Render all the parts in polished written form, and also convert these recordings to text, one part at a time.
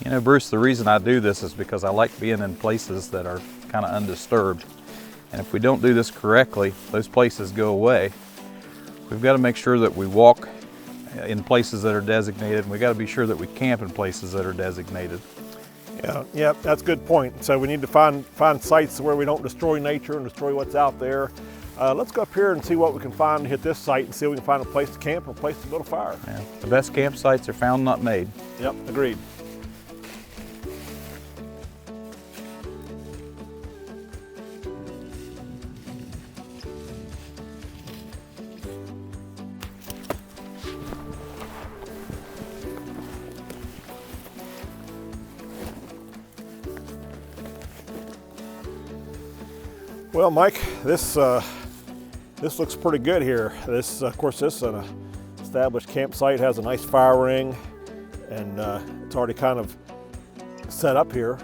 You know, Bruce, the reason I do this is because I like being in places that are kind of undisturbed. And if we don't do this correctly, those places go away. We've got to make sure that we walk in places that are designated, and we've got to be sure that we camp in places that are designated. Yeah, that's a good point. So we need to find sites where we don't destroy nature and destroy what's out there. Let's go up here and see what we can find, hit this site and see if we can find a place to camp or a place to build a fire. Yeah. The best campsites are found, not made. Yep, agreed. Well, Mike, this looks pretty good here. Of course, this is an established campsite, has a nice fire ring, and it's already kind of set up here.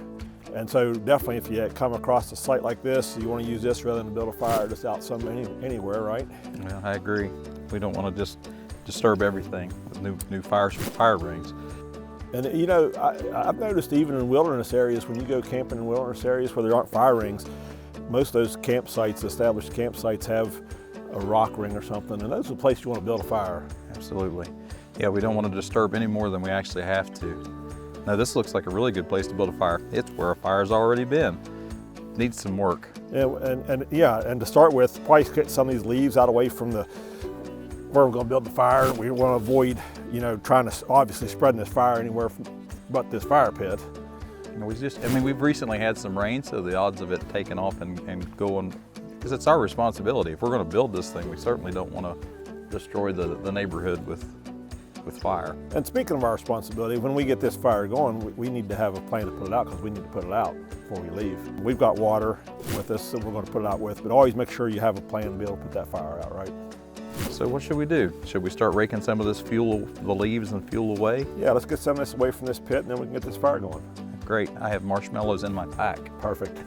And so definitely if you come across a site like this, you want to use this rather than build a fire just out anywhere, right? Yeah, I agree. We don't want to just disturb everything with new fire rings. And you know, I've noticed even in wilderness areas, when you go camping in wilderness areas where there aren't fire rings, most of those campsites, established campsites, have a rock ring or something, and those are the place you want to build a fire. Absolutely. Yeah, we don't want to disturb any more than we actually have to. Now, this looks like a really good place to build a fire. It's where a fire's already been. Needs some work. Yeah, and to start with, probably get some of these leaves out away from where we're going to build the fire. We want to avoid, you know, trying to obviously spreading this fire anywhere but this fire pit. We've recently had some rain, so the odds of it taking off and going, because it's our responsibility. If we're going to build this thing, we certainly don't want to destroy the neighborhood with fire. And speaking of our responsibility, when we get this fire going, we need to have a plan to put it out, because we need to put it out before we leave. We've got water with us that we're going to put it out with, but always make sure you have a plan to be able to put that fire out, right? So what should we do? Should we start raking some of this fuel, the leaves and fuel away? Yeah, let's get some of this away from this pit, and then we can get this fire going. Great, I have marshmallows in my pack. Perfect.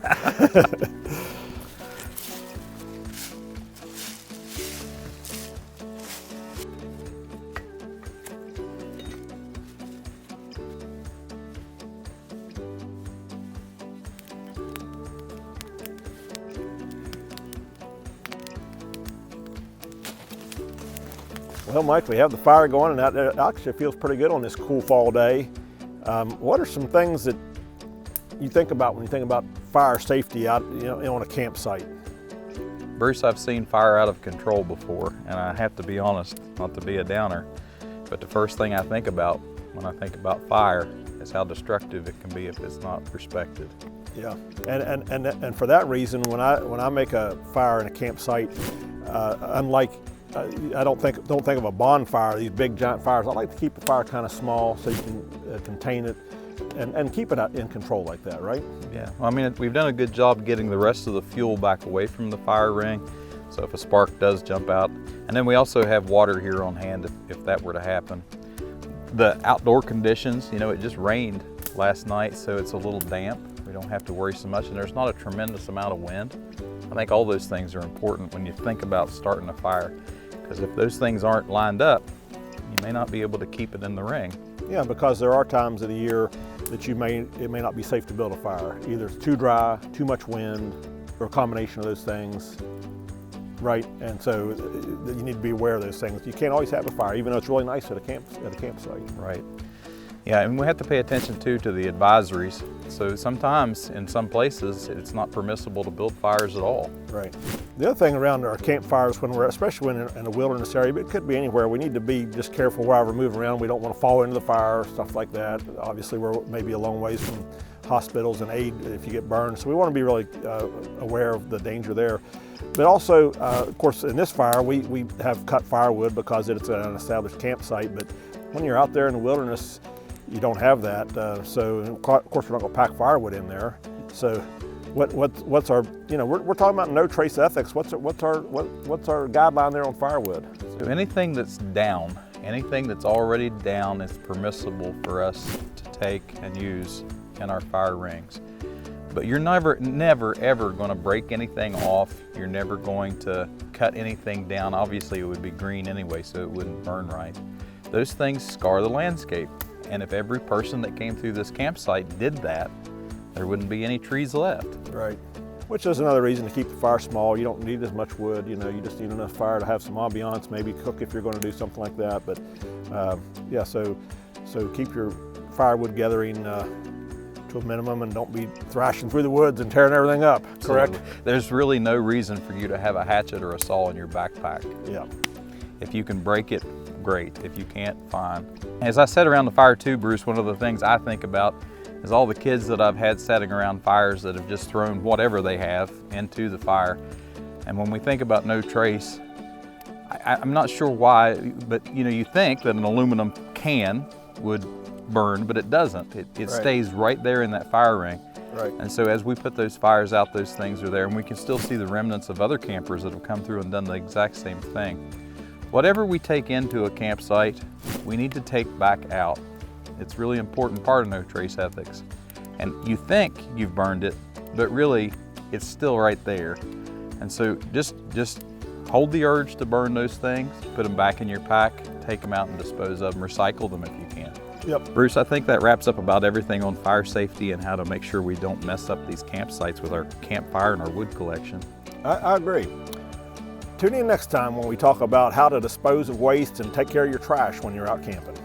Well, Mike, we have the fire going, and that actually feels pretty good on this cool fall day. What are some things that you think about when you think about fire safety out, on a campsite? Bruce, I've seen fire out of control before, and I have to be honest, not to be a downer, but the first thing I think about when I think about fire is how destructive it can be if it's not respected. Yeah, and for that reason, when I make a fire in a campsite, unlike I don't think of a bonfire, these big giant fires. I like to keep the fire kind of small so you can contain it and keep it in control like that, right? Yeah, well, I mean, we've done a good job getting the rest of the fuel back away from the fire ring, so if a spark does jump out. And then we also have water here on hand if that were to happen. The outdoor conditions, it just rained last night, so it's a little damp. We don't have to worry so much, and there's not a tremendous amount of wind. I think all those things are important when you think about starting a fire, because if those things aren't lined up, you may not be able to keep it in the ring. Yeah, because there are times of the year that it may not be safe to build a fire. Either it's too dry, too much wind, or a combination of those things, right? And so you need to be aware of those things. You can't always have a fire, even though it's really nice at a campsite. Right. Yeah, and we have to pay attention too to the advisories. So sometimes in some places it's not permissible to build fires at all. Right. The other thing around our campfires, especially when in a wilderness area, but it could be anywhere, we need to be just careful while we're moving around. We don't want to fall into the fire, stuff like that. Obviously we're maybe a long ways from hospitals and aid if you get burned. So we want to be really aware of the danger there. But also, of course, in this fire, we have cut firewood because it's an established campsite. But when you're out there in the wilderness, you don't have that, so of course we're not going to pack firewood in there. So, what's our? We're talking about no trace ethics. What's our guideline there on firewood? So anything that's down, anything that's already down, is permissible for us to take and use in our fire rings. But you're never ever going to break anything off. You're never going to cut anything down. Obviously, it would be green anyway, so it wouldn't burn right. Those things scar the landscape. And if every person that came through this campsite did that, there wouldn't be any trees left. Right. Which is another reason to keep the fire small. You don't need as much wood, you know, you just need enough fire to have some ambiance, maybe cook if you're going to do something like that. But yeah, so keep your firewood gathering to a minimum and don't be thrashing through the woods and tearing everything up, correct? Absolutely. There's really no reason for you to have a hatchet or a saw in your backpack. Yeah. If you can break it, great. If you can't, fine. As I said around the fire too, Bruce, one of the things I think about is all the kids that I've had sitting around fires that have just thrown whatever they have into the fire. And when we think about no trace, I'm not sure why, but you know, you think that an aluminum can would burn, but it doesn't. It Right. stays right there in that fire ring. Right. And so as we put those fires out, those things are there, and we can still see the remnants of other campers that have come through and done the exact same thing. Whatever we take into a campsite, we need to take back out. It's a really important part of no trace ethics. And you think you've burned it, but really it's still right there. And so just hold the urge to burn those things, put them back in your pack, take them out and dispose of them, recycle them if you can. Yep. Bruce, I think that wraps up about everything on fire safety and how to make sure we don't mess up these campsites with our campfire and our wood collection. I agree. Tune in next time when we talk about how to dispose of waste and take care of your trash when you're out camping.